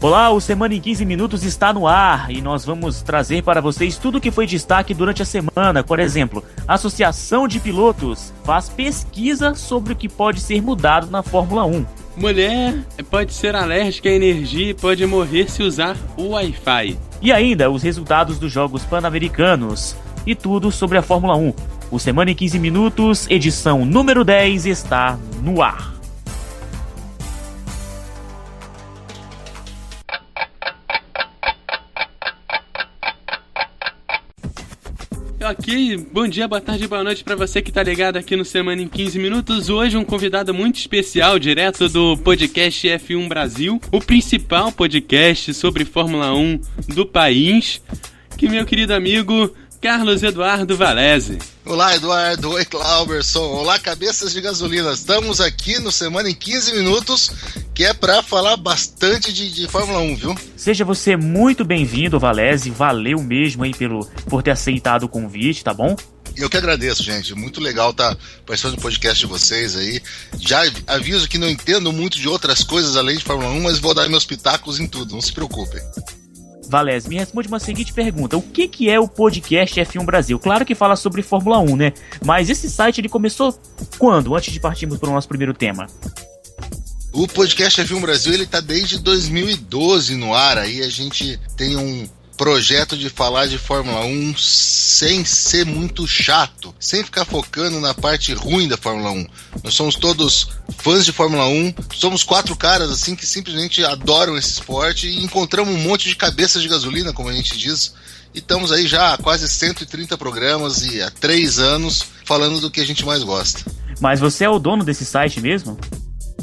Olá, o Semana em 15 Minutos está no ar e nós vamos trazer para vocês tudo o que foi destaque durante a semana. Por exemplo, a Associação de Pilotos faz pesquisa sobre o que pode ser mudado na Fórmula 1. Mulher pode ser alérgica à energia e pode morrer se usar o Wi-Fi. E ainda os resultados dos Jogos Pan-Americanos e tudo sobre a Fórmula 1. O Semana em 15 Minutos, edição número 10, está no ar. Ok, bom dia, boa tarde, boa noite pra você que tá ligado aqui no Semana em 15 Minutos. Hoje um convidado muito especial, direto do podcast F1 Brasil, o principal podcast sobre Fórmula 1 do país, que meu querido amigo Carlos Eduardo Valese. Olá, Eduardo. Oi, Clauberson. Olá, cabeças de gasolina. Estamos aqui no Semana em 15 Minutos, que é pra falar bastante de Fórmula 1, viu? Seja você muito bem-vindo, Valese. Valeu mesmo aí por ter aceitado o convite, tá bom? Eu que agradeço, gente. Muito legal estar participando do podcast de vocês aí. Já aviso que não entendo muito de outras coisas além de Fórmula 1, mas vou dar meus pitacos em tudo. Não se preocupem. Valese, me responde uma seguinte pergunta. O que é o podcast F1 Brasil? Claro que fala sobre Fórmula 1, né? Mas esse site, ele começou quando? Antes de partirmos para o nosso primeiro tema. O podcast F1 Brasil, ele tá desde 2012 no ar. Aí a gente tem um projeto de falar de Fórmula 1 sem ser muito chato, sem ficar focando na parte ruim da Fórmula 1. Nós somos todos fãs de Fórmula 1, somos 4 caras assim que simplesmente adoram esse esporte e encontramos um monte de cabeças de gasolina, como a gente diz, e estamos aí já há quase 130 programas e há 3 anos falando do que a gente mais gosta. Mas você é o dono desse site mesmo?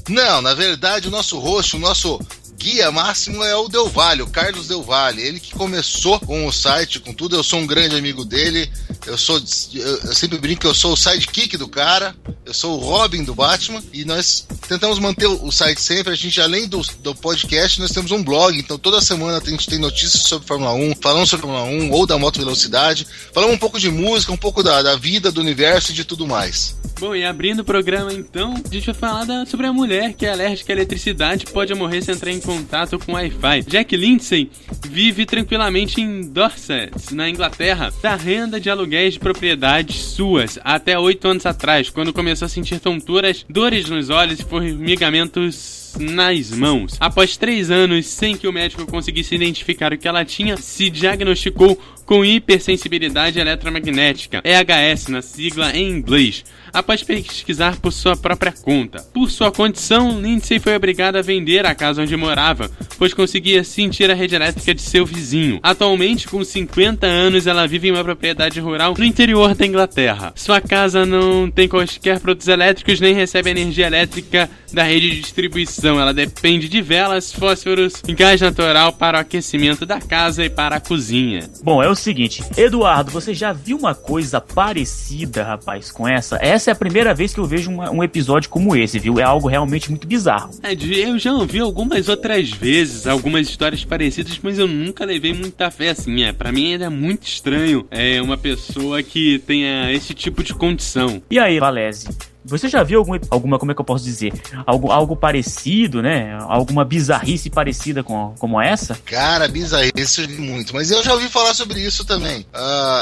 Não, na verdade o nosso host, o nosso guia máximo é o Del Valle, o Carlos Del Valle, ele que começou com o site, com tudo. Eu sou um grande amigo dele, eu sempre brinco que eu sou o sidekick do cara, eu sou o Robin do Batman, e nós tentamos manter o site sempre. A gente, além do podcast, nós temos um blog, então toda semana a gente tem notícias sobre Fórmula 1, falamos sobre Fórmula 1 ou da moto velocidade, falamos um pouco de música, um pouco da vida, do universo e de tudo mais. Bom, e abrindo o programa então, a gente vai falar sobre a mulher que é alérgica à eletricidade e pode morrer se entrar em contato com Wi-Fi. Jack Lindsay vive tranquilamente em Dorset, na Inglaterra, da renda de aluguéis de propriedades suas até 8 anos atrás, quando começou a sentir tonturas, dores nos olhos e formigamentos nas mãos. Após 3 anos sem que o médico conseguisse identificar o que ela tinha, se diagnosticou com hipersensibilidade eletromagnética, EHS na sigla em inglês, após pesquisar por sua própria conta. Por sua condição, Lindsay foi obrigada a vender a casa onde morava, pois conseguia sentir a rede elétrica de seu vizinho. Atualmente, com 50 anos, ela vive em uma propriedade rural no interior da Inglaterra. Sua casa não tem quaisquer produtos elétricos nem recebe energia elétrica da rede de distribuição. Ela depende de velas, fósforos e gás natural para o aquecimento da casa e para a cozinha. Bom, é o seguinte, Eduardo, você já viu uma coisa parecida, rapaz, com essa? Essa é a primeira vez que eu vejo um episódio como esse, viu? É algo realmente muito bizarro. Eu já ouvi algumas outras vezes, algumas histórias parecidas, mas eu nunca levei muita fé, assim. Pra mim ainda é muito estranho uma pessoa que tenha esse tipo de condição. E aí, Valese? Você já viu alguma, como é que eu posso dizer? Algo parecido, né? Alguma bizarrice parecida como essa? Cara, bizarrice eu vi muito, mas eu já ouvi falar sobre isso também.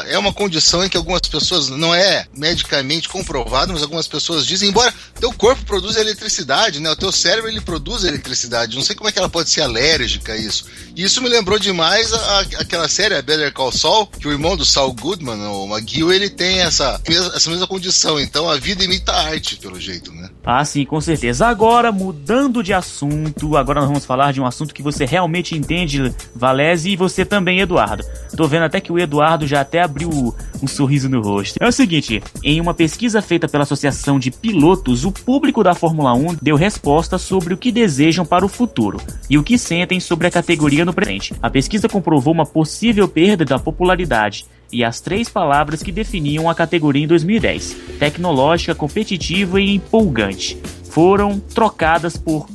É uma condição em que algumas pessoas, não é medicamente comprovado, mas algumas pessoas dizem, embora teu corpo produza eletricidade, né? O teu cérebro, ele produz eletricidade. Não sei como é que ela pode ser alérgica a isso. E isso me lembrou demais aquela série, a Better Call Saul, que o irmão do Saul Goodman, o McGill, ele tem essa mesma condição. Então a vida imita a arte, pelo jeito, né? Ah, sim, com certeza. Agora, mudando de assunto, agora nós vamos falar de um assunto que você realmente entende, Valese, e você também, Eduardo. Tô vendo até que o Eduardo já até abriu um sorriso no rosto. É o seguinte, em uma pesquisa feita pela Associação de Pilotos, o público da Fórmula 1 deu resposta sobre o que desejam para o futuro e o que sentem sobre a categoria no presente. A pesquisa comprovou uma possível perda da popularidade e as 3 palavras que definiam a categoria em 2010: tecnológica, competitiva e empolgante. Foram trocadas por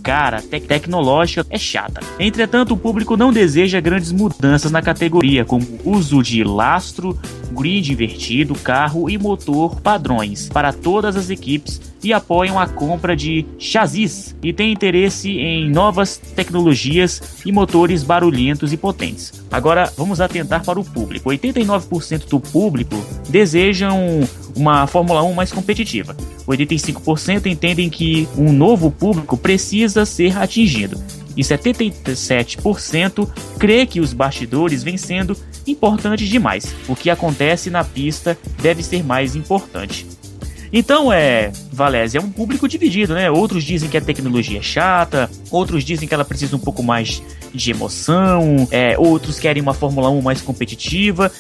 tecnológica é chata. Entretanto, o público não deseja grandes mudanças na categoria, como uso de lastro, grid invertido, carro e motor padrões para todas as equipes e apoiam a compra de chassis e têm interesse em novas tecnologias e motores barulhentos e potentes. Agora, vamos atentar para o público. 89% do público desejam uma Fórmula 1 mais competitiva. 85% entendem que um novo público precisa ser atingido. E 77% crê que os bastidores vêm sendo importantes demais. O que acontece na pista deve ser mais importante. Então, Valese, é um público dividido, né? Outros dizem que a tecnologia é chata, outros dizem que ela precisa um pouco mais de emoção, outros querem uma Fórmula 1 mais competitiva.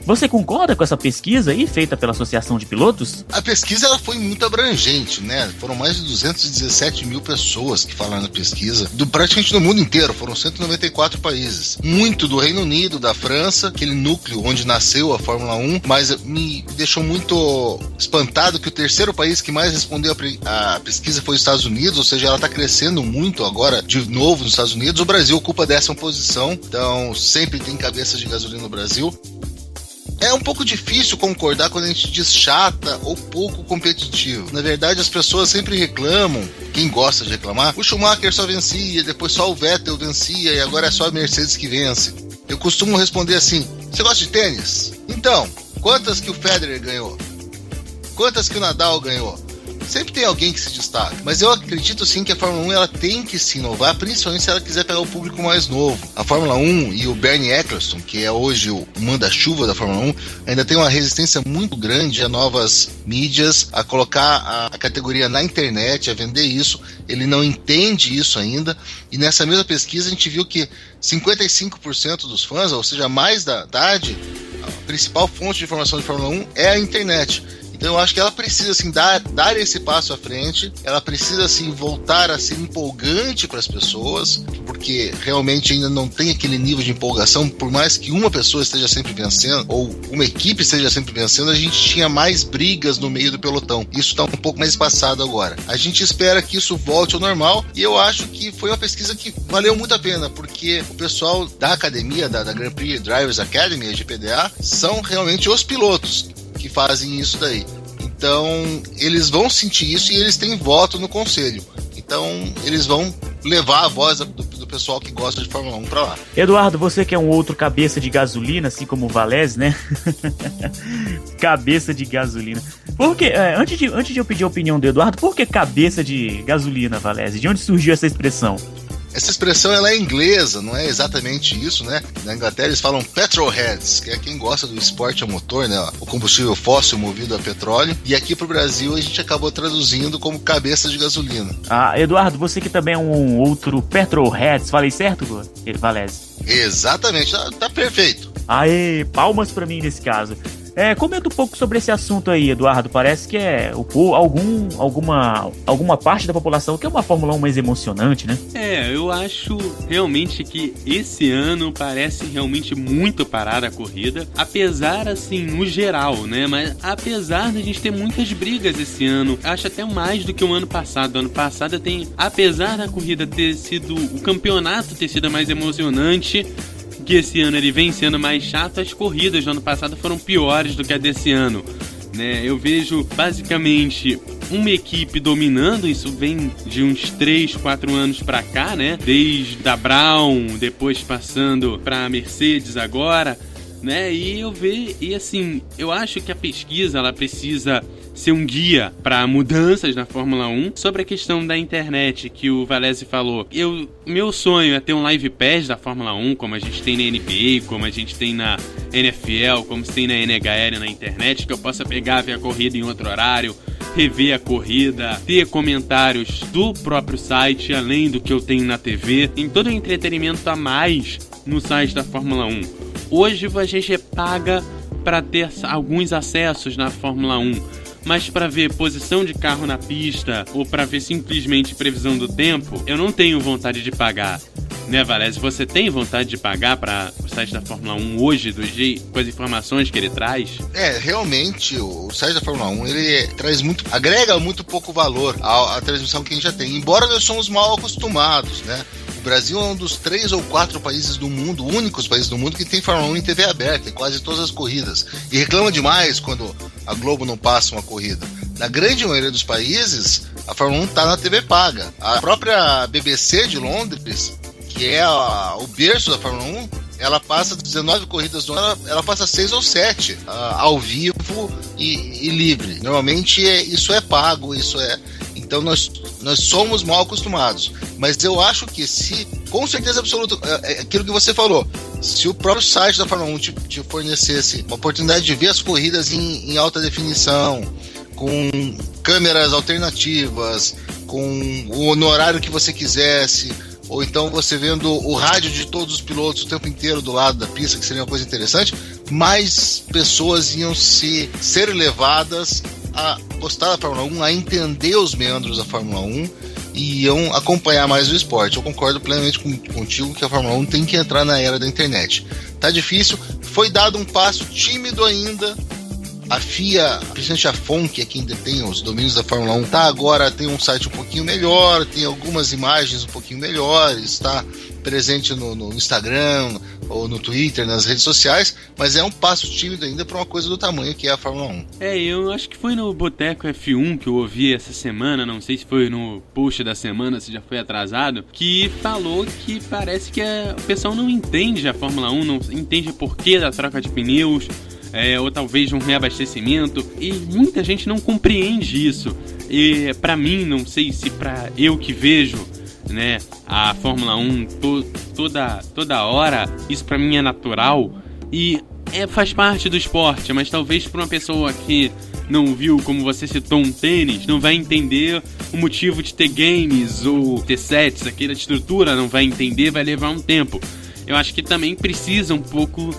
Você concorda com essa pesquisa aí, feita pela Associação de Pilotos? A pesquisa ela foi muito abrangente, né? Foram mais de 217 mil pessoas que falaram na pesquisa, praticamente do mundo inteiro, foram 194 países. Muito do Reino Unido, da França, aquele núcleo onde nasceu a Fórmula 1, mas me deixou muito espantado que o terceiro país que mais respondeu a pesquisa foi os Estados Unidos, ou seja, ela está crescendo muito agora, de novo nos Estados Unidos. O Brasil ocupa a 10ª posição, então sempre tem cabeça de gasolina no Brasil. É um pouco difícil concordar quando a gente diz chata ou pouco competitivo. Na verdade, as pessoas sempre reclamam, quem gosta de reclamar, o Schumacher só vencia, depois só o Vettel vencia e agora é só a Mercedes que vence. Eu costumo responder assim: você gosta de tênis? Então, quantas que o Federer ganhou? Quantas que o Nadal ganhou? Sempre tem alguém que se destaca, mas eu acredito sim que a Fórmula 1 ela tem que se inovar, principalmente se ela quiser pegar o público mais novo. A Fórmula 1 e o Bernie Eccleston, que é hoje o manda-chuva da Fórmula 1, ainda tem uma resistência muito grande a novas mídias, a colocar a categoria na internet, a vender isso. Ele não entende isso ainda, e nessa mesma pesquisa a gente viu que 55% dos fãs, ou seja, mais da idade, a principal fonte de informação de Fórmula 1 é a internet. Então eu acho que ela precisa assim, dar esse passo à frente, ela precisa assim, voltar a ser empolgante para as pessoas, porque realmente ainda não tem aquele nível de empolgação. Por mais que uma pessoa esteja sempre vencendo, ou uma equipe esteja sempre vencendo, a gente tinha mais brigas no meio do pelotão. Isso está um pouco mais espaçado agora. A gente espera que isso volte ao normal, e eu acho que foi uma pesquisa que valeu muito a pena, porque o pessoal da academia, da Grand Prix Drivers Academy, a GPDA, são realmente os pilotos que fazem isso daí. Então, eles vão sentir isso e eles têm voto no conselho. Então, eles vão levar a voz do pessoal que gosta de Fórmula 1 para lá. Eduardo, você que é um outro cabeça de gasolina, assim como o Valese, né? Cabeça de gasolina. Por que, antes de eu pedir a opinião do Eduardo, por que cabeça de gasolina, Valese? De onde surgiu essa expressão? Essa expressão ela é inglesa, não é exatamente isso, né? Na Inglaterra eles falam petrolheads, que é quem gosta do esporte a motor, né? O combustível fóssil movido a petróleo. E aqui pro Brasil a gente acabou traduzindo como cabeça de gasolina. Ah, Eduardo, você que também é um outro petrolheads, falei certo, Valese? Exatamente, tá perfeito. Aê, palmas pra mim nesse caso. Comenta um pouco sobre esse assunto aí, Eduardo. Parece que alguma parte da população que é uma Fórmula 1 mais emocionante, né? Eu acho realmente que esse ano parece realmente muito parada a corrida, apesar, assim, no geral, né? Mas apesar de a gente ter muitas brigas esse ano, acho até mais do que o ano passado. Ano passado apesar da corrida ter sido, o campeonato ter sido mais emocionante, que esse ano ele vem sendo mais chato, as corridas do ano passado foram piores do que a desse ano, né? Eu vejo basicamente uma equipe dominando, isso vem de uns 3, 4 anos pra cá, né? Desde a Brown, depois passando pra Mercedes agora, né? E eu acho que a pesquisa ela precisa ser um guia para mudanças na Fórmula 1. Sobre a questão da internet que o Valese falou, meu sonho é ter um live pass da Fórmula 1, como a gente tem na NBA, como a gente tem na NFL, como se tem na NHL na internet, que eu possa pegar, ver a corrida em outro horário, rever a corrida, ter comentários do próprio site, além do que eu tenho na TV, em todo o entretenimento a mais no site da Fórmula 1. Hoje a gente paga para ter alguns acessos na Fórmula 1, mas para ver posição de carro na pista ou para ver simplesmente previsão do tempo, eu não tenho vontade de pagar. Né, Valese? Você tem vontade de pagar para o site da Fórmula 1 hoje, com as informações que ele traz? Realmente, o site da Fórmula 1, ele agrega muito pouco valor à transmissão que a gente já tem, embora nós somos mal acostumados, né? O Brasil é um dos 3 ou 4 países do mundo, únicos países do mundo, que tem Fórmula 1 em TV aberta, em quase todas as corridas. E reclama demais quando a Globo não passa uma corrida. na grande maioria dos países, a Fórmula 1 está na TV paga. A própria BBC de Londres, que é o berço da Fórmula 1, ela passa 19 corridas no ano, ela passa 6 ou 7 ao vivo e livre. Normalmente isso é pago, então nós somos mal acostumados. Mas eu acho que com certeza absoluta, aquilo que você falou, se o próprio site da Fórmula 1 te fornecesse uma oportunidade de ver as corridas em alta definição, com câmeras alternativas, no horário que você quisesse, ou então você vendo o rádio de todos os pilotos o tempo inteiro do lado da pista, que seria uma coisa interessante, mais pessoas iam ser levadas a gostar da Fórmula 1, a entender os meandros da Fórmula 1 e iam acompanhar mais o esporte. Eu concordo plenamente contigo que a Fórmula 1 tem que entrar na era da internet. Tá difícil, foi dado um passo tímido ainda. A FIA, principalmente a FOM, que é quem detém os domínios da Fórmula 1, agora tem um site um pouquinho melhor, tem algumas imagens um pouquinho melhores, está presente no Instagram ou no Twitter, nas redes sociais, mas é um passo tímido ainda para uma coisa do tamanho que é a Fórmula 1. Eu acho que foi no Boteco F1 que eu ouvi essa semana, não sei se foi no post da semana, se já foi atrasado, que falou que parece que o pessoal não entende a Fórmula 1, não entende o porquê da troca de pneus, ou talvez um reabastecimento, e muita gente não compreende isso. E pra mim, não sei se pra eu que vejo, né, a Fórmula 1 toda hora, isso pra mim é natural e faz parte do esporte, mas talvez pra uma pessoa que não viu, como você citou, um tênis, não vai entender o motivo de ter games ou ter sets, aquela estrutura não vai entender, vai levar um tempo. Eu acho que também precisa um pouco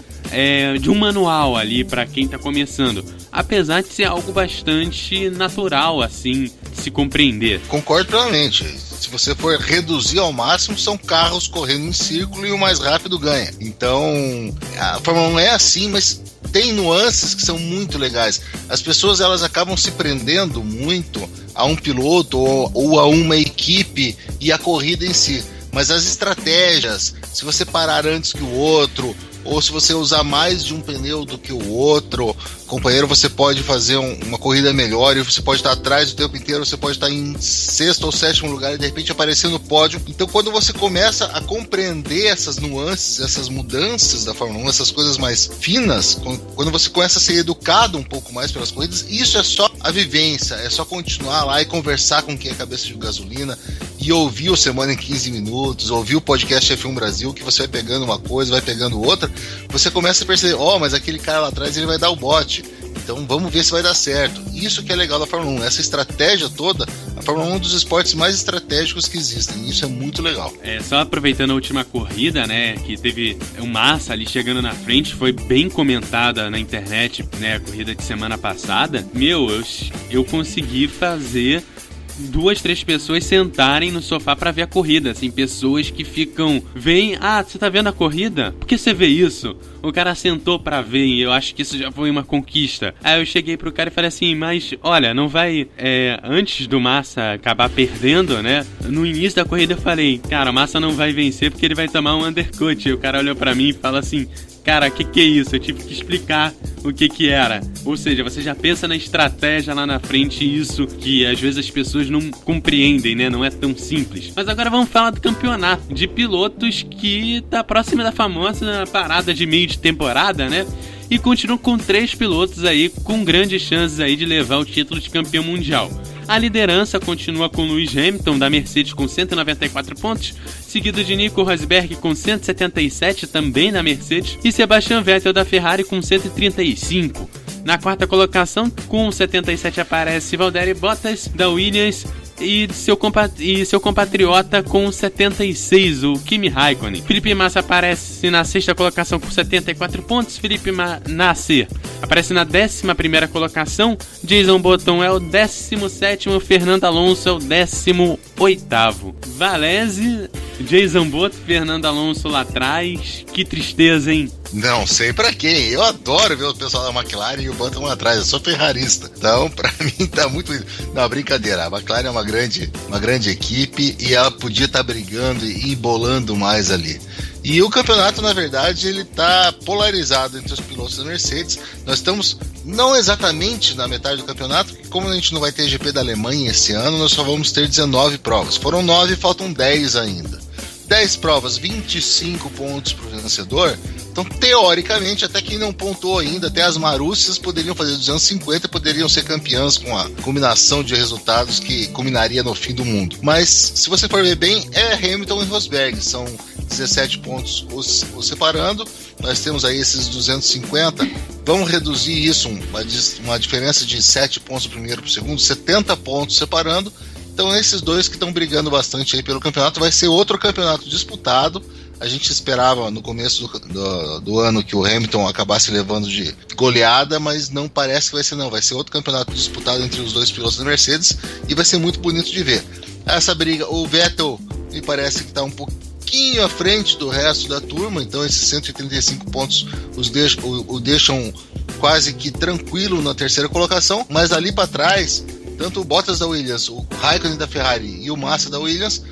de um manual ali para quem tá começando, apesar de ser algo bastante natural, assim, de se compreender. Concordo plenamente. Se você for reduzir ao máximo, são carros correndo em círculo e o mais rápido ganha. Então, a Fórmula 1 é assim, mas tem nuances que são muito legais. As pessoas, elas acabam se prendendo muito a um piloto ou a uma equipe e a corrida em si. Mas as estratégias, se você parar antes que o outro, ou se você usar mais de um pneu do que o outro, companheiro, você pode fazer uma corrida melhor e você pode estar atrás o tempo inteiro, você pode estar em 6º ou 7º lugar e de repente aparecer no pódio. Então, quando você começa a compreender essas nuances, essas mudanças da Fórmula 1, essas coisas mais finas, quando você começa a ser educado um pouco mais pelas corridas, isso é só a vivência, é só continuar lá e conversar com quem é cabeça de gasolina e ouvir o Semana em 15 Minutos, ouvir o podcast F1 Brasil, que você vai pegando uma coisa, vai pegando outra, você começa a perceber, mas aquele cara lá atrás ele vai dar o bote, então vamos ver se vai dar certo. Isso que é legal da Fórmula 1, essa estratégia toda. A Fórmula 1 é um dos esportes mais estratégicos que existem, e isso é muito legal. Só aproveitando a última corrida, né, que teve o Massa ali chegando na frente, foi bem comentada na internet, né, a corrida de semana passada. Eu consegui fazer 2, 3 pessoas sentarem no sofá pra ver a corrida, assim, pessoas que você tá vendo a corrida? Por que você vê isso? O cara sentou pra ver e eu acho que isso já foi uma conquista. Aí eu cheguei pro cara e falei assim, mas olha, não vai, antes do Massa acabar perdendo, né, no início da corrida eu falei, cara, o Massa não vai vencer porque ele vai tomar um undercut. E o cara olhou pra mim e fala assim, cara, que é isso? Eu tive que explicar o que era. Ou seja, você já pensa na estratégia lá na frente, isso que às vezes as pessoas não compreendem, né? Não é tão simples. Mas agora vamos falar do campeonato de pilotos que tá próxima da famosa parada de meio de temporada, né? E continua com 3 pilotos aí com grandes chances aí de levar o título de campeão mundial. A liderança continua com Lewis Hamilton, da Mercedes, com 194 pontos, seguido de Nico Rosberg com 177, também da Mercedes, e Sebastian Vettel, da Ferrari, com 135. Na quarta colocação, com 77, aparece Valtteri Bottas, da Williams, e seu compatriota com 76, o Kimi Raikkonen. Felipe Massa aparece na 6ª colocação com 74 pontos. Felipe Nasser aparece na 11ª colocação. Jason Button é o 17º. Fernando Alonso é o 18º. Valese, Jason Button, Fernando Alonso lá atrás. Que tristeza, hein? Não sei pra quem. Eu adoro ver o pessoal da McLaren e o Button lá atrás. Eu sou ferrarista. Então, pra mim, tá muito... Não, brincadeira. A McLaren é uma grande equipe e ela podia estar brigando e embolando mais ali. E o campeonato, na verdade, ele tá polarizado entre os pilotos da Mercedes. Nós estamos Não exatamente na metade do campeonato, porque como a gente não vai ter GP da Alemanha esse ano, nós só vamos ter 19 provas. Foram 9, faltam 10 ainda. 10 provas, 25 pontos para o vencedor. Então, teoricamente, até quem não pontuou ainda, até as Marussias poderiam fazer 250 e poderiam ser campeãs com a combinação de resultados que culminaria no fim do mundo. Mas, se você for ver bem, é Hamilton e Rosberg. São 17 pontos os separando. Nós temos aí esses 250. Vamos reduzir isso, uma diferença de 7 pontos do primeiro para o segundo, 70 pontos separando. Então esses dois que estão brigando bastante aí pelo campeonato, vai ser outro campeonato disputado. A gente esperava no começo do ano que o Hamilton acabasse levando de goleada, mas não parece que vai ser não. Vai ser outro campeonato disputado entre os dois pilotos da Mercedes e vai ser muito bonito de ver. Essa briga, o Vettel me parece que está um pouquinho à frente do resto da turma, então esses 135 pontos o deixam quase que tranquilo na terceira colocação, mas ali para trás, tanto o Bottas da Williams, o Raikkonen da Ferrari e o Massa da Williams,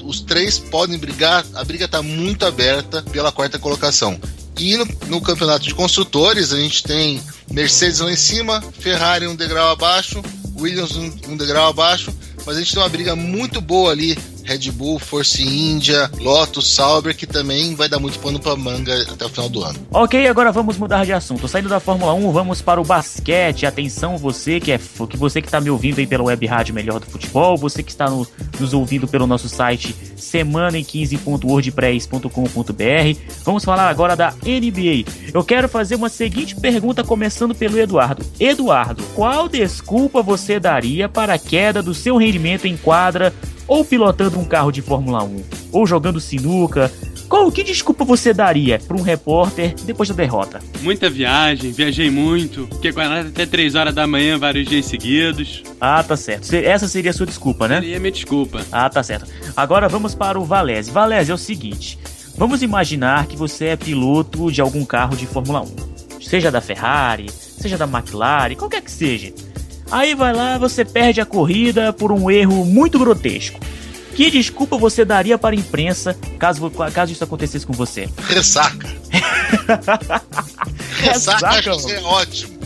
os três podem brigar, a briga está muito aberta pela quarta colocação. E no campeonato de construtores, a gente tem Mercedes lá em cima, Ferrari um degrau abaixo, Williams um degrau abaixo, mas a gente tem uma briga muito boa ali, Red Bull, Force India, Lotus, Sauber, que também vai dar muito pano pra manga até o final do ano. Ok, agora vamos mudar de assunto. Saindo da Fórmula 1, vamos para o basquete. Atenção, você que está me ouvindo aí pela Web Rádio Melhor do Futebol, você que está nos ouvindo pelo nosso site semana15.wordpress.com.br. Vamos falar agora da NBA. Eu quero fazer uma seguinte pergunta, começando pelo Eduardo. Eduardo, qual desculpa você daria para a queda do seu rendimento em quadra, ou pilotando um carro de Fórmula 1, ou jogando sinuca? Que desculpa você daria para um repórter depois da derrota? Muita viajei muito, fiquei acordado até 3 horas da manhã vários dias seguidos. Ah, tá certo. Essa seria a sua desculpa, né? Seria minha desculpa. Ah, tá certo. Agora vamos para o Valese. Valese, é o seguinte, vamos imaginar que você é piloto de algum carro de Fórmula 1, seja da Ferrari, seja da McLaren, qualquer que seja. Aí vai lá, você perde a corrida por um erro muito grotesco. Que desculpa você daria para a imprensa caso isso acontecesse com você? Ressaca. Ressaca acho que seria ótimo.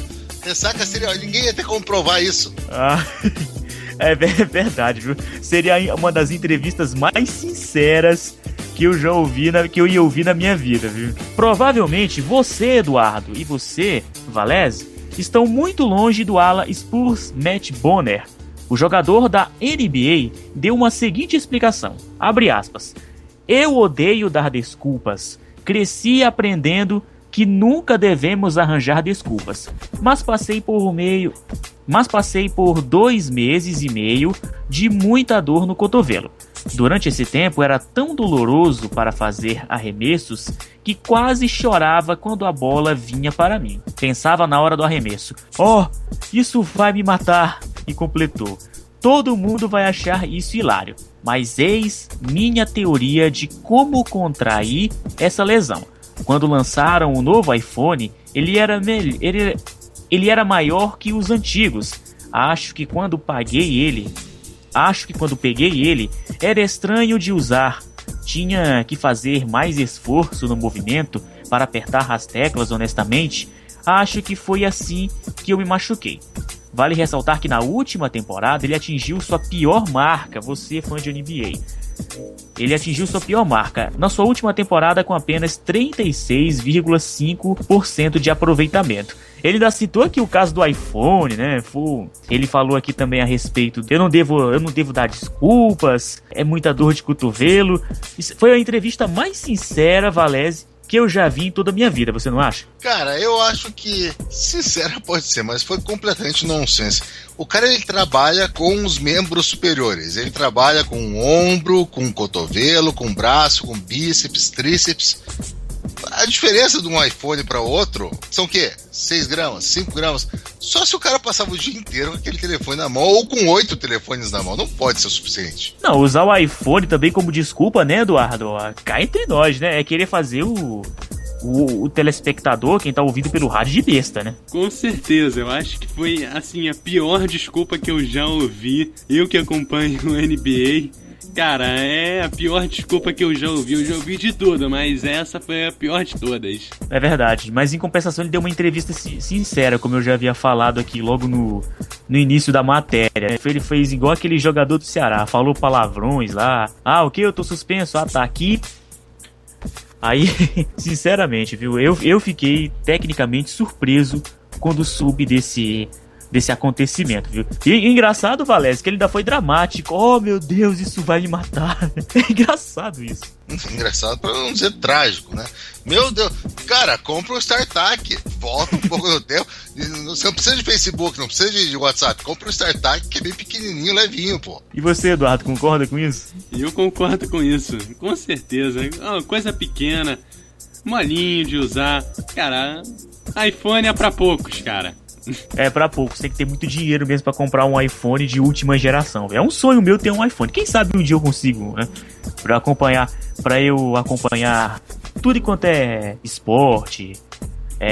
Ressaca seria... Ninguém ia ter como provar isso. Ah, é verdade, viu? Seria uma das entrevistas mais sinceras que eu já ouvi, que eu ia ouvir na minha vida, viu? Provavelmente você, Eduardo, e você, Valese, estão muito longe do ala Spurs Matt Bonner. O jogador da NBA deu uma seguinte explicação, abre aspas: eu odeio dar desculpas, cresci aprendendo que nunca devemos arranjar desculpas, mas passei por 2 meses e meio de muita dor no cotovelo. Durante esse tempo era tão doloroso para fazer arremessos que quase chorava quando a bola vinha para mim. Pensava na hora do arremesso: oh, isso vai me matar. E completou: todo mundo vai achar isso hilário, mas eis minha teoria de como contrair essa lesão. Quando lançaram o novo iPhone, ele era maior que os antigos. Acho que quando peguei ele, era estranho de usar. Tinha que fazer mais esforço no movimento para apertar as teclas, honestamente. Acho que foi assim que eu me machuquei. Vale ressaltar que na última temporada ele atingiu sua pior marca, você fã de NBA. Ele atingiu sua pior marca na sua última temporada com apenas 36,5% de aproveitamento. Ele ainda citou aqui o caso do iPhone, né? Ele falou aqui também a respeito eu não devo dar desculpas, é muita dor de cotovelo. Isso foi a entrevista mais sincera, Valese, que eu já vi em toda a minha vida, você não acha? Cara, eu acho que, sincera pode ser, mas foi completamente nonsense. O cara, ele trabalha com os membros superiores, ele trabalha com o ombro, com o cotovelo, com o braço, com bíceps, tríceps. A diferença de um iPhone para outro são o quê? 6 gramas, 5 gramas? Só se o cara passava o dia inteiro com aquele telefone na mão ou com 8 telefones na mão. Não pode ser o suficiente. Não, usar o iPhone também como desculpa, né, Eduardo? Cá entre nós, né? É querer fazer o telespectador, quem tá ouvindo pelo rádio, de besta, né? Com certeza, eu acho que foi, assim, a pior desculpa que eu já ouvi. Eu que acompanho o NBA... Cara, é a pior desculpa que eu já ouvi. Eu já ouvi de tudo, mas essa foi a pior de todas. É verdade, mas em compensação ele deu uma entrevista sincera, como eu já havia falado aqui logo no início da matéria. Ele fez igual aquele jogador do Ceará, falou palavrões lá. Ah, o que? Eu tô suspenso? Ah, tá aqui. Aí, sinceramente, viu? Eu fiquei tecnicamente surpreso quando soube desse acontecimento, viu? E engraçado, Valese, que ele ainda foi dramático. Oh, meu Deus, isso vai me matar. É engraçado isso. Engraçado pra não dizer trágico, né? Meu Deus, cara, compra um StarTAC, volta um pouco no tempo. Você não precisa de Facebook, não precisa de WhatsApp. Compra um StarTAC que é bem pequenininho, levinho, pô. E você, Eduardo, concorda com isso? Eu concordo com isso, com certeza. É uma coisa pequena, molinho de usar. Cara, iPhone é pra poucos, cara. É pra poucos, tem que ter muito dinheiro mesmo pra comprar um iPhone de última geração. É um sonho meu ter um iPhone. Quem sabe um dia eu consigo, né? Pra eu acompanhar tudo enquanto é esporte,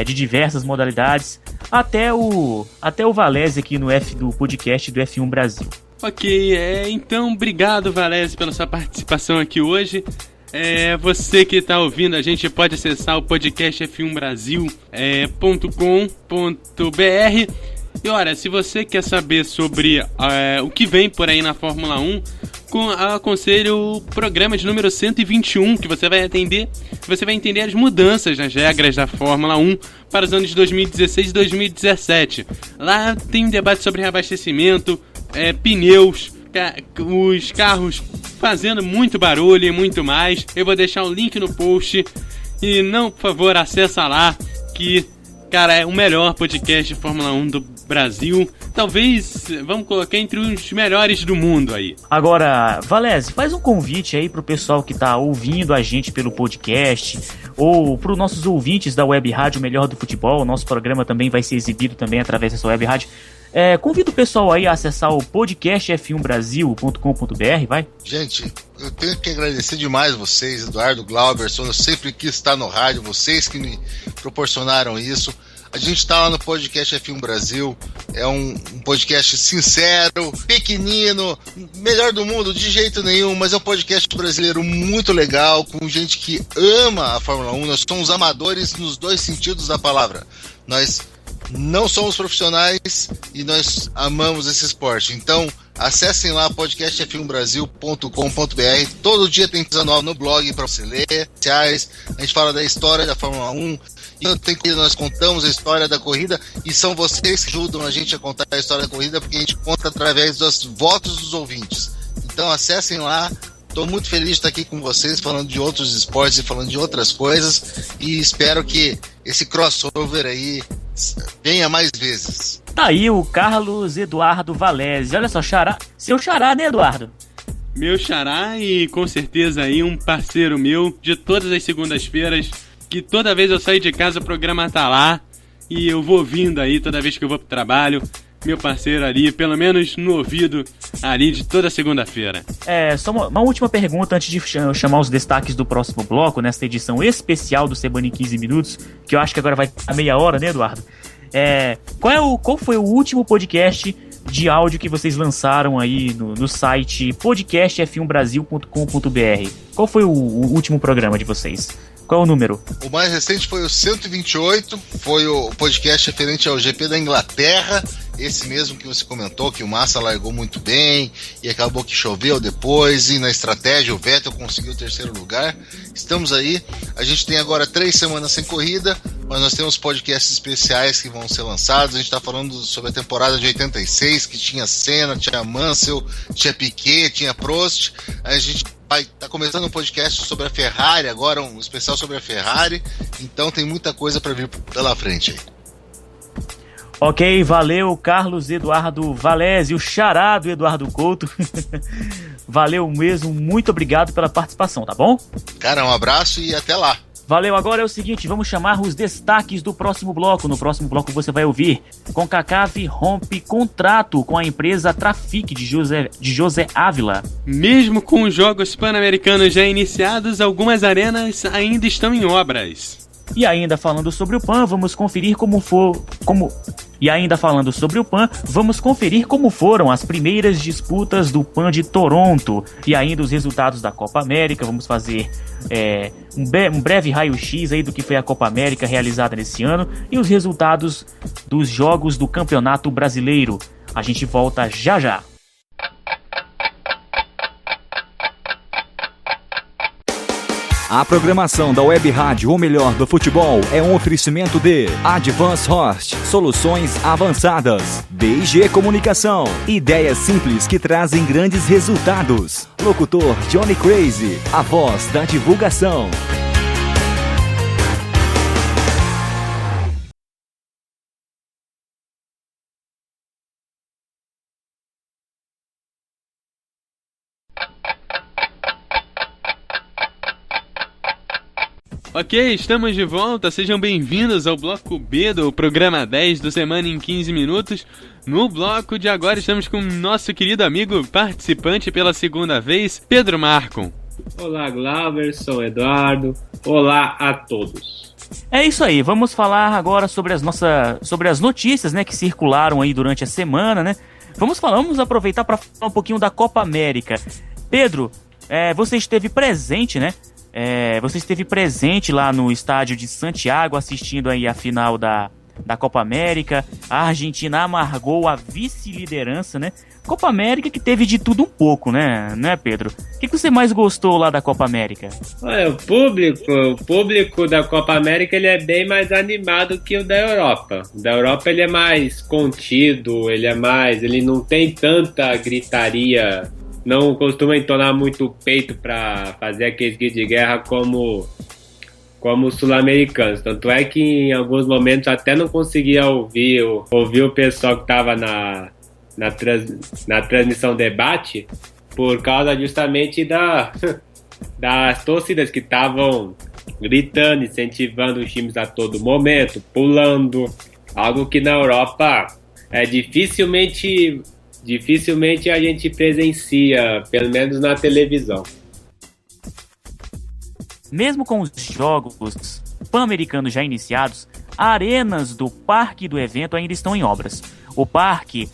de diversas modalidades, até o Valese aqui do podcast do F1 Brasil. Ok, então obrigado, Valese, pela sua participação aqui hoje. Você que está ouvindo, a gente pode acessar o podcast f1brasil.com.br. E olha, se você quer saber sobre o que vem por aí na Fórmula 1, aconselho o programa de número 121, que você vai entender as mudanças nas regras da Fórmula 1 para os anos de 2016 e 2017. Lá tem um debate sobre reabastecimento, pneus, os carros fazendo muito barulho e muito mais. Eu vou deixar o link no post. E não, por favor, acessa lá, que, cara, é o melhor podcast de Fórmula 1 do Brasil. Talvez, vamos colocar entre os melhores do mundo aí. Agora, Valese, faz um convite aí pro pessoal que tá ouvindo a gente pelo podcast, ou pros nossos ouvintes da Web Rádio Melhor do Futebol. O nosso programa também vai ser exibido também através dessa Web Rádio. Convido o pessoal aí a acessar o podcast f1brasil.com.br, vai? Gente, eu tenho que agradecer demais vocês, Eduardo, Glauberson. Eu sempre quis estar no rádio, vocês que me proporcionaram isso. A gente está lá no podcast F1 Brasil, é um podcast sincero, pequenino, melhor do mundo de jeito nenhum, mas é um podcast brasileiro muito legal, com gente que ama a Fórmula 1. Nós somos amadores nos dois sentidos da palavra. Nós não somos profissionais e nós amamos esse esporte. Então, acessem lá podcastf1brasil.com.br. Todo dia tem coisa nova no blog para você ler. A gente fala da história da Fórmula 1. E nós contamos a história da corrida e são vocês que ajudam a gente a contar a história da corrida, porque a gente conta através dos votos dos ouvintes. Então acessem lá. Estou muito feliz de estar aqui com vocês, falando de outros esportes e falando de outras coisas, e espero que esse crossover aí venha mais vezes. Tá aí o Carlos Eduardo Valese. Olha só, xará, seu xará, né, Eduardo? Meu xará, e com certeza aí um parceiro meu de todas as segundas-feiras, que toda vez eu saio de casa o programa tá lá, e eu vou ouvindo aí toda vez que eu vou pro trabalho. Meu parceiro ali, pelo menos no ouvido ali de toda segunda-feira. Só uma última pergunta antes de chamar os destaques do próximo bloco, nesta edição especial do Semana em 15 Minutos, que eu acho que agora vai a meia hora, né, Eduardo? Qual foi o último podcast de áudio que vocês lançaram aí no site podcastf1brasil.com.br? Qual foi o último programa de vocês? Qual é o número? O mais recente foi o 128, foi o podcast referente ao GP da Inglaterra, esse mesmo que você comentou, que o Massa largou muito bem, e acabou que choveu depois, e na estratégia o Vettel conseguiu o terceiro lugar. Estamos aí, a gente tem agora 3 semanas sem corrida, mas nós temos podcasts especiais que vão ser lançados. A gente está falando sobre a temporada de 86, que tinha Senna, tinha Mansell, tinha Piquet, tinha Prost. A gente tá começando um podcast sobre a Ferrari agora, um especial sobre a Ferrari, então tem muita coisa para vir pela frente aí. Ok, valeu Carlos Eduardo Valese, o xará do Eduardo Couto. Valeu mesmo, muito obrigado pela participação, tá bom? Cara, um abraço e até lá. Valeu, agora é o seguinte, vamos chamar os destaques do próximo bloco. No próximo bloco você vai ouvir: CONCACAF rompe contrato com a empresa Trafic de José Ávila. Mesmo com os Jogos Pan-Americanos já iniciados, algumas arenas ainda estão em obras. E ainda falando sobre o PAN, vamos conferir como E ainda falando sobre o PAN, vamos conferir como foram as primeiras disputas do PAN de Toronto e ainda os resultados da Copa América. Vamos fazer um breve raio-x aí do que foi a Copa América realizada nesse ano e os resultados dos jogos do Campeonato Brasileiro. A gente volta já já. A programação da Web Rádio, ou melhor, do futebol, é um oferecimento de Advance Host, soluções avançadas, DG Comunicação, ideias simples que trazem grandes resultados. Locutor Johnny Crazy, a voz da divulgação. Ok, estamos de volta, sejam bem-vindos ao bloco B do programa 10 do Semana em 15 Minutos. No bloco de agora estamos com o nosso querido amigo participante pela segunda vez, Pedro Marcon. Olá, Glauber, sou Eduardo, olá a todos. É isso aí, vamos falar agora sobre as notícias, né, que circularam aí durante a semana, né? Vamos aproveitar para falar um pouquinho da Copa América. Pedro, você esteve presente, né? Você esteve presente lá no estádio de Santiago assistindo aí a final da Copa América. A Argentina amargou a vice-liderança, né? Copa América que teve de tudo um pouco, né Pedro? O que você mais gostou lá da Copa América? Olha, o público da Copa América ele é bem mais animado que o da Europa. O da Europa ele é mais contido, ele não tem tanta gritaria. Não costuma entonar muito o peito para fazer aqueles gritos de guerra como os sul-americanos. Tanto é que em alguns momentos até não conseguia ouvir o pessoal que estava na transmissão debate por causa justamente das torcidas que estavam gritando, incentivando os times a todo momento, pulando. Algo que na Europa dificilmente a gente presencia, pelo menos na televisão. Mesmo com os jogos pan-americanos já iniciados, arenas do parque do evento ainda estão em obras. O parque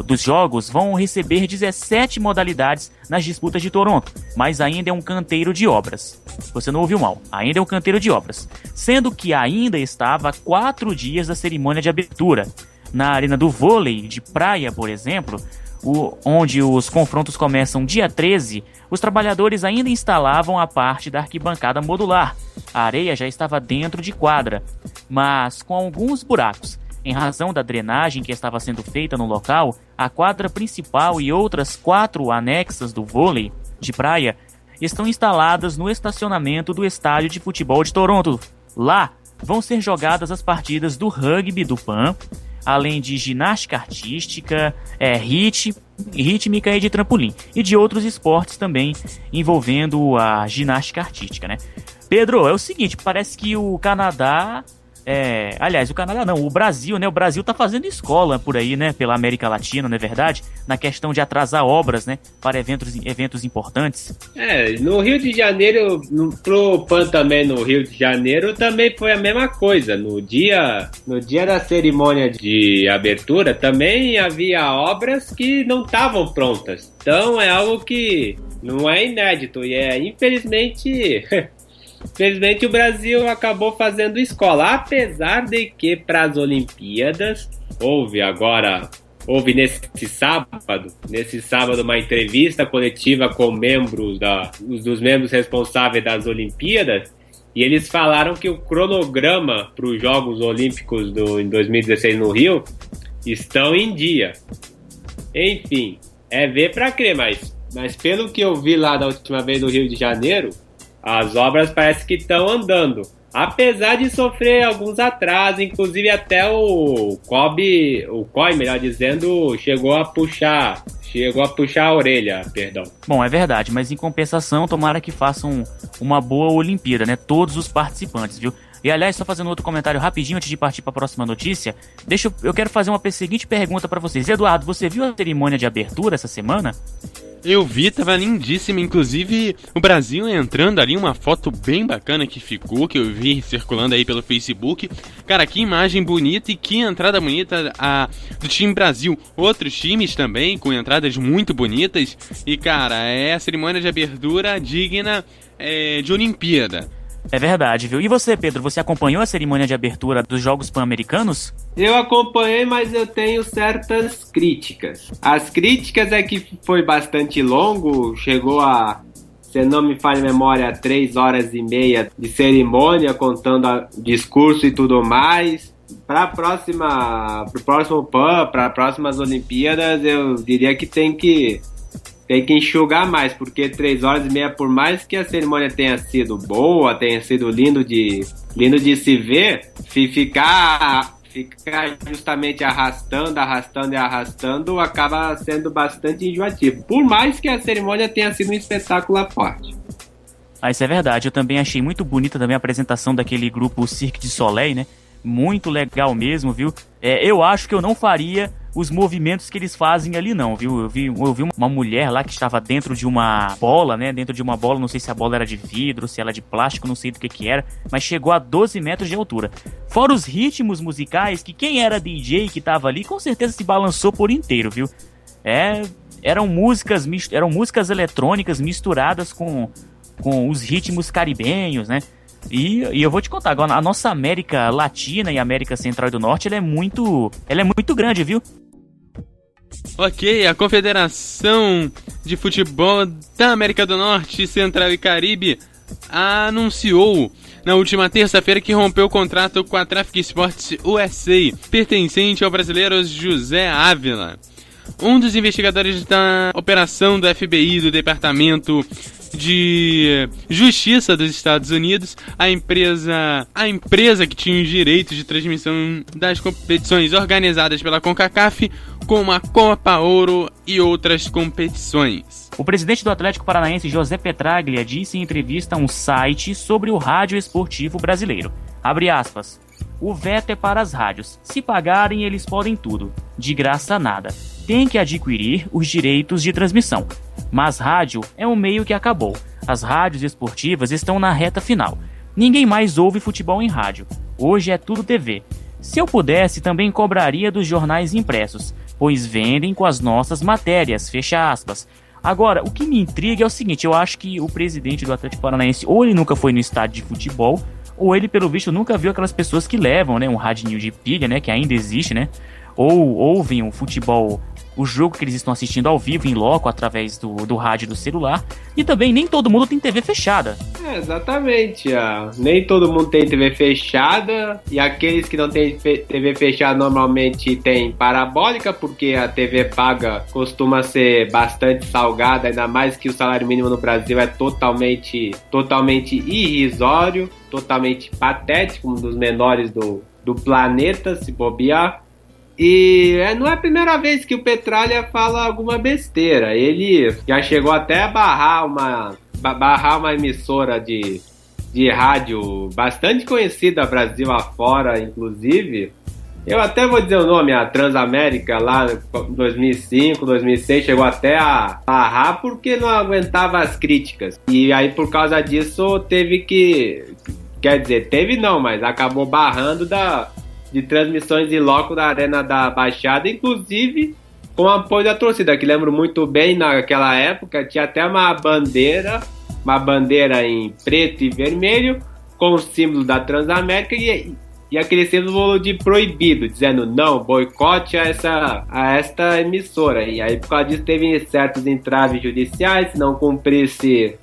dos jogos vão receber 17 modalidades nas disputas de Toronto, mas ainda é um canteiro de obras. Você não ouviu mal, ainda é um canteiro de obras. Sendo que ainda estava a 4 dias da cerimônia de abertura. Na arena do vôlei de praia, por exemplo, onde os confrontos começam dia 13, os trabalhadores ainda instalavam a parte da arquibancada modular. A areia já estava dentro de quadra, mas com alguns buracos. Em razão da drenagem que estava sendo feita no local, a quadra principal e outras 4 anexas do vôlei de praia estão instaladas no estacionamento do estádio de futebol de Toronto. Lá vão ser jogadas as partidas do rugby do PAN, além de ginástica artística, rítmica e de trampolim, e de outros esportes também envolvendo a ginástica artística, né? Pedro, é o seguinte, parece que o Canadá... aliás, o Canadá não, o Brasil, né? O Brasil tá fazendo escola por aí, né? Pela América Latina, não é verdade? Na questão de atrasar obras, né? Para eventos importantes. No Rio de Janeiro, pro PAN também no Rio de Janeiro, também foi a mesma coisa. No dia da cerimônia de abertura, também havia obras que não estavam prontas. Então é algo que não é inédito e infelizmente... Infelizmente o Brasil acabou fazendo escola, apesar de que para as Olimpíadas houve nesse sábado uma entrevista coletiva com dos membros responsáveis das Olimpíadas, e eles falaram que o cronograma para os Jogos Olímpicos em 2016 no Rio estão em dia. Enfim, ver para crer, mas pelo que eu vi lá da última vez no Rio de Janeiro, as obras parece que estão andando, apesar de sofrer alguns atrasos, inclusive até o COI, melhor dizendo, chegou a puxar Chegou a puxar a orelha, perdão. Bom, é verdade, mas em compensação, tomara que façam uma boa Olimpíada, né? Todos os participantes, viu? E aliás, só fazendo outro comentário rapidinho antes de partir para a próxima notícia, eu quero fazer uma seguinte pergunta para vocês. Eduardo, você viu a cerimônia de abertura essa semana? Eu vi, tava lindíssima, inclusive o Brasil entrando ali, uma foto bem bacana que ficou, que eu vi circulando aí pelo Facebook. Cara, que imagem bonita e que entrada bonita do time Brasil. Outros times também, com entradas muito bonitas. E cara, é a cerimônia de abertura digna de Olimpíada. É verdade, viu? E você, Pedro, você acompanhou a cerimônia de abertura dos Jogos Pan-Americanos? Eu acompanhei, mas eu tenho certas críticas. As críticas é que foi bastante longo, chegou a, se não me falha a memória, 3 horas e meia de cerimônia, contando discurso e tudo mais. Para pro próximo PAN, para próximas Olimpíadas, eu diria que tem que enxugar mais, porque 3 horas e meia, por mais que a cerimônia tenha sido boa, tenha sido lindo de se ver, ficar justamente arrastando, acaba sendo bastante enjoativo. Por mais que a cerimônia tenha sido um espetáculo à parte. Ah, isso é verdade. Eu também achei muito bonita também a apresentação daquele grupo Cirque du Soleil, né? Muito legal mesmo, viu? Eu acho que eu não faria os movimentos que eles fazem ali não, viu? Eu vi uma mulher lá que estava dentro de uma bola, né? Dentro de uma bola, não sei se a bola era de vidro, se ela era de plástico, não sei do que era, mas chegou a 12 metros de altura. Fora os ritmos musicais, que quem era DJ que estava ali, com certeza se balançou por inteiro, viu? Eram músicas eletrônicas misturadas com os ritmos caribenhos, né? E eu vou te contar agora, a nossa América Latina e América Central e do Norte, ela é muito grande, viu? Ok, a Confederação de Futebol da América do Norte, Central e Caribe anunciou na última terça-feira que rompeu o contrato com a Traffic Sports USA, pertencente ao brasileiro José Ávila. Um dos investigadores da operação do FBI, do Departamento de Justiça dos Estados Unidos, a empresa que tinha os direitos de transmissão das competições organizadas pela CONCACAF, como a Copa Ouro e outras competições. O presidente do Atlético Paranaense, José Petraglia, disse em entrevista a um site sobre o rádio esportivo brasileiro, abre aspas, o veto é para as rádios, se pagarem eles podem tudo, de graça nada, tem que adquirir os direitos de transmissão. Mas rádio é um meio que acabou. As rádios esportivas estão na reta final. Ninguém mais ouve futebol em rádio. Hoje é tudo TV. Se eu pudesse, também cobraria dos jornais impressos, pois vendem com as nossas matérias, fecha aspas. Agora, o que me intriga é o seguinte, eu acho que o presidente do Atlético Paranaense, ou ele nunca foi no estádio de futebol, ou ele, pelo visto, nunca viu aquelas pessoas que levam, né, um radinho de pilha, né, que ainda existe, né, ou ouvem o futebol, o jogo que eles estão assistindo ao vivo, em loco, através do rádio do celular. E também nem todo mundo tem TV fechada. Exatamente. Nem todo mundo tem TV fechada. E aqueles que não têm TV fechada normalmente tem parabólica, porque a TV paga costuma ser bastante salgada, ainda mais que o salário mínimo no Brasil é totalmente irrisório, totalmente patético, um dos menores do planeta, se bobear. E não é a primeira vez que o Petraglia fala alguma besteira. Ele já chegou até a barrar uma emissora de rádio bastante conhecida Brasil afora, inclusive. Eu até vou dizer o nome, a Transamérica, lá em 2005, 2006, chegou até a barrar porque não aguentava as críticas. E aí, por causa disso, mas acabou barrando de transmissões em loco da Arena da Baixada, inclusive com apoio da torcida, que lembro muito bem, naquela época tinha até uma bandeira em preto e vermelho com o símbolo da Transamérica e aquele símbolo de proibido, dizendo não, boicote a esta emissora. E aí, por causa disso, teve certos entraves judiciais. Se não cumprisse,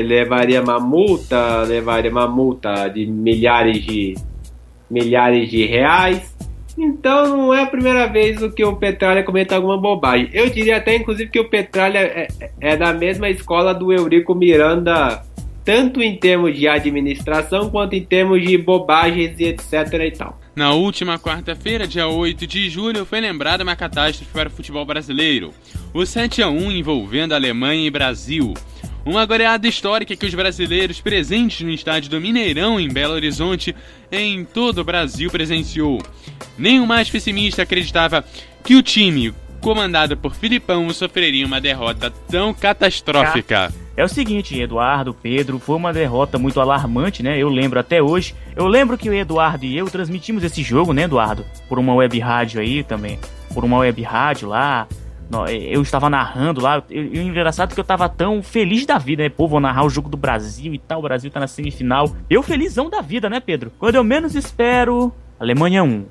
levaria uma multa de milhares de reais. Então não é a primeira vez que o Petraglia comenta alguma bobagem. Eu diria até, inclusive, que o Petraglia é da mesma escola do Eurico Miranda, tanto em termos de administração quanto em termos de bobagens e etc e tal. Na última quarta-feira, dia 8 de julho, foi lembrada uma catástrofe para o futebol brasileiro. O 7-1 envolvendo Alemanha e Brasil. Uma goleada histórica que os brasileiros presentes no estádio do Mineirão, em Belo Horizonte, em todo o Brasil presenciou. Nem o mais pessimista acreditava que o time, comandado por Filipão, sofreria uma derrota tão catastrófica. É o seguinte, Eduardo, Pedro, foi uma derrota muito alarmante, né? Eu lembro até hoje. Eu lembro que o Eduardo e eu transmitimos esse jogo, né, Eduardo? Por uma web rádio aí também. Por uma web rádio lá. Eu estava narrando lá. E o engraçado é que eu estava tão feliz da vida, né? Pô, vou narrar o jogo do Brasil e tal. O Brasil tá na semifinal. Eu felizão da vida, né, Pedro? Quando eu menos espero, Alemanha 1.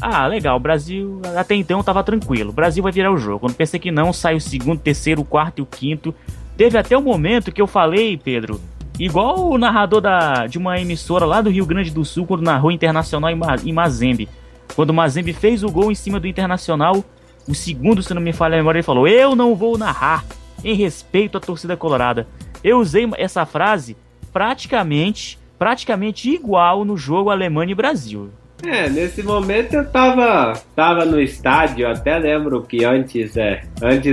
Ah, legal, o Brasil até então tava tranquilo. O Brasil vai virar o jogo. Quando pensei que não, sai o segundo, terceiro, o quarto e o quinto. Teve até o momento que eu falei, Pedro, igual o narrador de uma emissora lá do Rio Grande do Sul, quando narrou Internacional em Mazembe. Quando o Mazembe fez o gol em cima do Internacional, o segundo, se não me falha a memória, ele falou: eu não vou narrar, em respeito à torcida colorada. Eu usei essa frase praticamente igual no jogo Alemanha e Brasil. Nesse momento eu tava no estádio. Eu até lembro que antes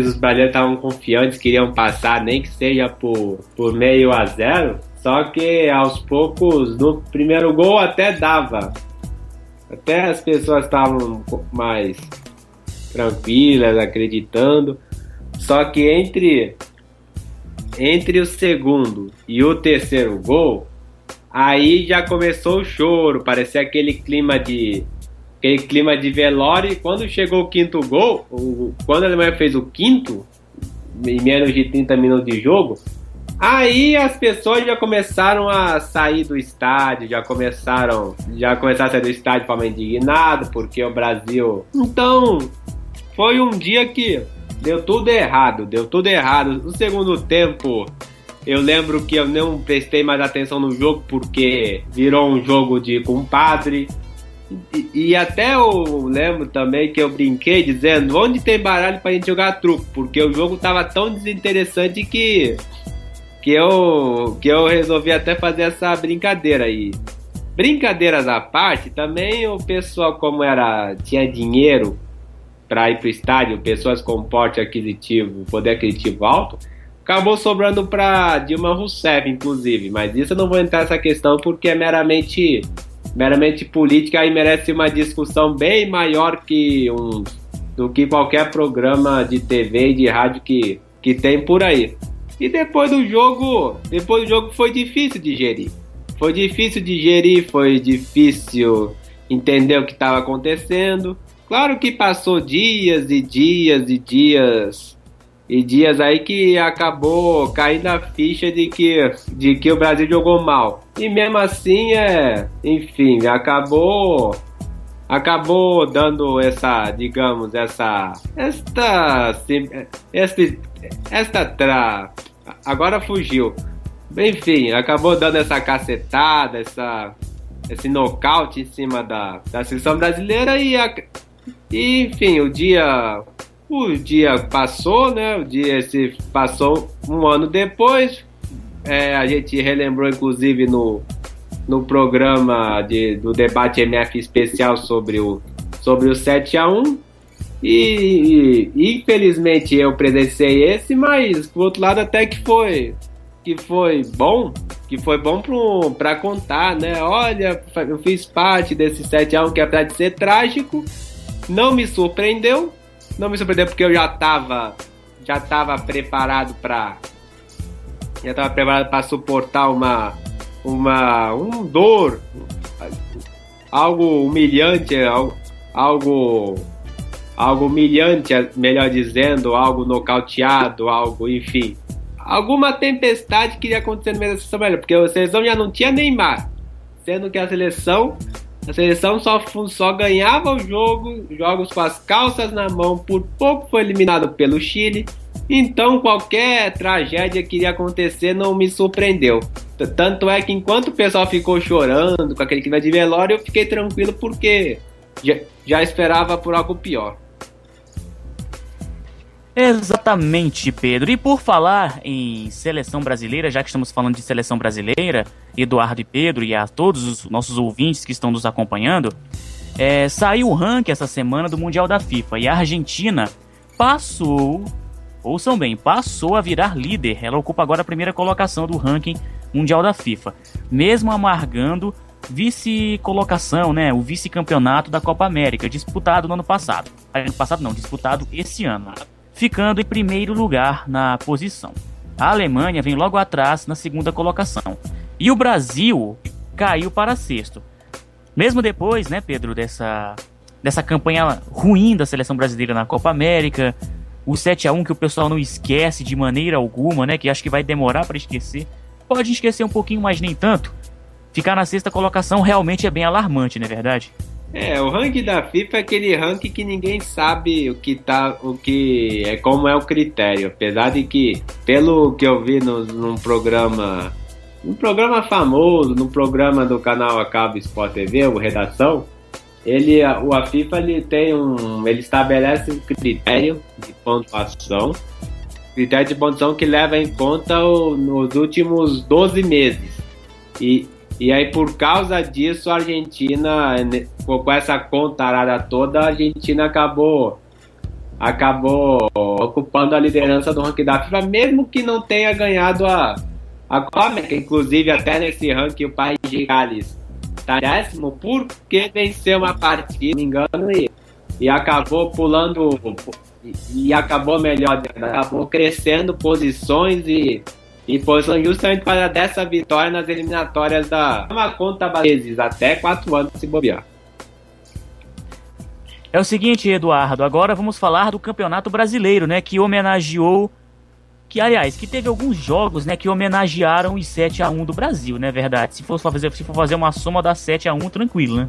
os brasileiros estavam confiantes, queriam passar, nem que seja por meio a 0. Só que aos poucos, no primeiro gol até dava. Até as pessoas estavam mais tranquilas, acreditando. Só que entre o segundo e o terceiro gol, aí já começou o choro, parecia aquele clima de velório. E quando chegou o quinto gol, quando a Alemanha fez o quinto, em menos de 30 minutos de jogo, aí as pessoas já começaram a sair do estádio, já começaram a sair do estádio de forma indignada, porque o Brasil... Então, foi um dia que deu tudo errado. No segundo tempo, eu lembro que eu não prestei mais atenção no jogo porque virou um jogo de compadre. E até eu lembro também que eu brinquei dizendo: onde tem baralho pra gente jogar truco? Porque o jogo tava tão desinteressante que eu resolvi até fazer essa brincadeira aí. Brincadeiras à parte, também o pessoal, como tinha dinheiro para ir pro estádio, pessoas com poder aquisitivo alto, acabou sobrando para Dilma Rousseff, inclusive. Mas isso eu não vou entrar nessa questão porque é meramente política e merece uma discussão bem maior do que qualquer programa de TV e de rádio que tem por aí. E depois do jogo foi difícil digerir. Foi difícil entender o que estava acontecendo. Claro que passou dias e dias aí que acabou caindo a ficha de que o Brasil jogou mal. E mesmo assim, enfim, acabou dando agora fugiu. Enfim, acabou dando essa cacetada, esse nocaute em cima da seleção brasileira e enfim, o dia passou, né? O dia se passou um ano depois. A gente relembrou, inclusive, no programa do debate MF especial sobre o 7-1. E infelizmente eu presenciei esse, mas por outro lado até que foi bom para contar, né? Olha, eu fiz parte desse 7-1 que apesar de ser trágico, não me surpreendeu porque eu já estava preparado para suportar um dor, algo humilhante, algo humilhante, melhor dizendo, algo nocauteado, algo, enfim, alguma tempestade que iria acontecer no meio da seleção, porque a seleção já não tinha Neymar, sendo que a seleção só ganhava os jogos com as calças na mão. Por pouco foi eliminado pelo Chile. Então qualquer tragédia que iria acontecer não me surpreendeu. Tanto é que enquanto o pessoal ficou chorando com aquele clima de velório, eu fiquei tranquilo porque já esperava por algo pior. Exatamente, Pedro. E por falar em seleção brasileira, já que estamos falando de seleção brasileira, Eduardo e Pedro, e a todos os nossos ouvintes que estão nos acompanhando, Saiu o ranking essa semana do Mundial da FIFA e a Argentina passou, ouçam bem, passou a virar líder. Ela ocupa agora a primeira colocação do ranking mundial da FIFA, mesmo amargando vice-colocação, né, o vice-campeonato da Copa América, disputado no ano passado. Disputado esse ano, ficando em primeiro lugar na posição. A Alemanha vem logo atrás na segunda colocação. E o Brasil caiu para sexto. Mesmo depois, né, Pedro, dessa campanha ruim da seleção brasileira na Copa América, o 7-1 que o pessoal não esquece de maneira alguma, né, que acho que vai demorar para esquecer. Pode esquecer um pouquinho, mas nem tanto. Ficar na sexta colocação realmente é bem alarmante, não é verdade? O ranking da FIFA é aquele ranking que ninguém sabe como é o critério. Apesar de que, pelo que eu vi num programa famoso, num programa do canal A Cabo Sport TV, o Redação, a FIFA ele estabelece um critério de pontuação que leva em conta nos últimos 12 meses. E aí, por causa disso, a Argentina, com essa contarada toda, a Argentina acabou ocupando a liderança do ranking da FIFA, mesmo que não tenha ganhado a Copa América. Inclusive, até nesse ranking, o país de Gales está 10º porque venceu uma partida, se não me engano, e acabou pulando, e acabou melhor, acabou crescendo posições e posições justamente para dessa vitória nas eliminatórias uma conta vezes, até 4 anos se bobear. É o seguinte, Eduardo, agora vamos falar do Campeonato Brasileiro, né, que teve alguns jogos, né, que homenagearam os 7-1 do Brasil, né, verdade? Se for fazer uma soma, dá 7-1 tranquilo, né?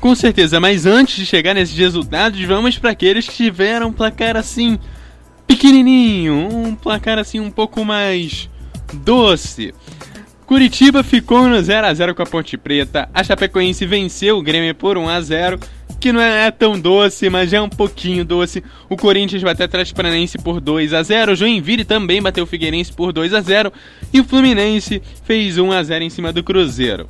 Com certeza, mas antes de chegar nesses resultados, vamos para aqueles que tiveram um placar assim, pequenininho, um placar assim um pouco mais doce. Curitiba ficou no 0-0 com a Ponte Preta, a Chapecoense venceu o Grêmio por 1-0, que não é tão doce, mas é um pouquinho doce. O Corinthians bateu o Atlético Paranaense por 2-0, o Joinville também bateu o Figueirense por 2-0 e o Fluminense fez 1-0 em cima do Cruzeiro.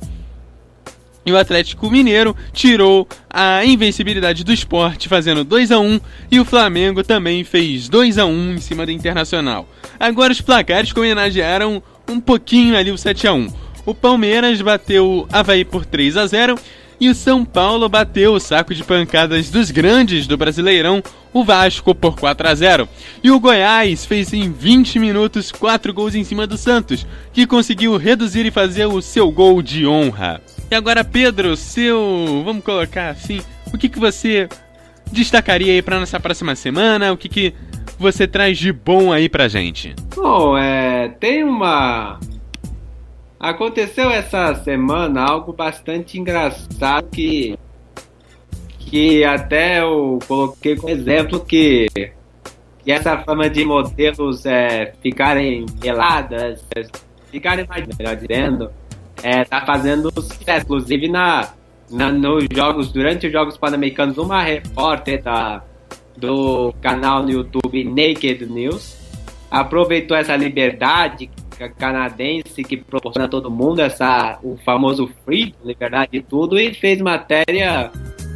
E o Atlético Mineiro tirou a invencibilidade do Sport fazendo 2-1 e o Flamengo também fez 2-1 em cima do Internacional. Agora os placares que homenagearam um pouquinho ali o 7-1. O Palmeiras bateu o Avaí por 3-0 e o São Paulo bateu o saco de pancadas dos grandes do Brasileirão, o Vasco, por 4-0. E o Goiás fez em 20 minutos 4 gols em cima do Santos, que conseguiu reduzir e fazer o seu gol de honra. E agora, Pedro, vamos colocar assim, o que você destacaria aí para nossa próxima semana? O que você traz de bom aí pra gente? Bom, aconteceu essa semana algo bastante engraçado que até eu coloquei como exemplo que essa fama de modelos ficarem peladas, ficarem mais, melhor dizendo, tá fazendo sucesso. Inclusive nos jogos, durante os Jogos Pan-Americanos, uma repórter do canal no YouTube Naked News aproveitou essa liberdade canadense que proporciona a todo mundo o famoso free, liberdade de tudo, e fez matéria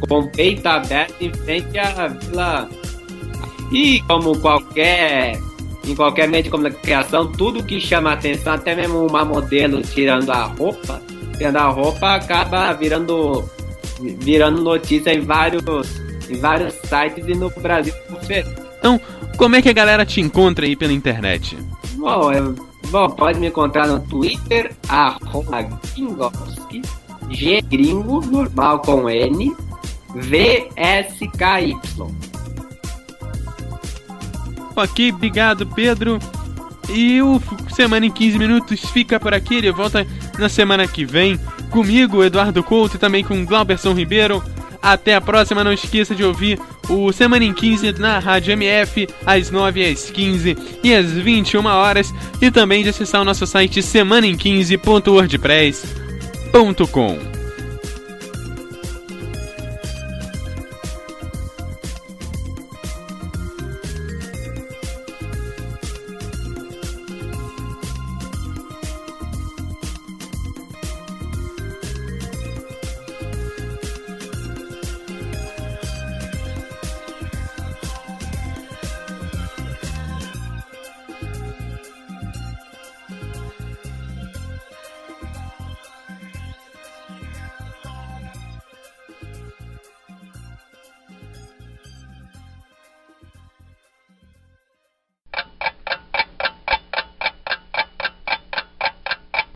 com peito aberto em frente à Vila. E como em qualquer meio de comunicação, tudo que chama atenção, até mesmo uma modelo tirando a roupa acaba virando notícia em vários sites e no Brasil. Então, como é que a galera te encontra aí pela internet? Bom, pode me encontrar no Twitter, @Gringowski, Gringo, normal com N, VSKY. Ok, obrigado, Pedro. E o Semana em 15 Minutos fica por aqui. Ele volta na semana que vem comigo, Eduardo Couto, e também com Glauberson Ribeiro. Até a próxima. Não esqueça de ouvir o Semana em 15 na Rádio MF às 9, às 15 e às 21 horas. E também de acessar o nosso site semanaem15.wordpress.com.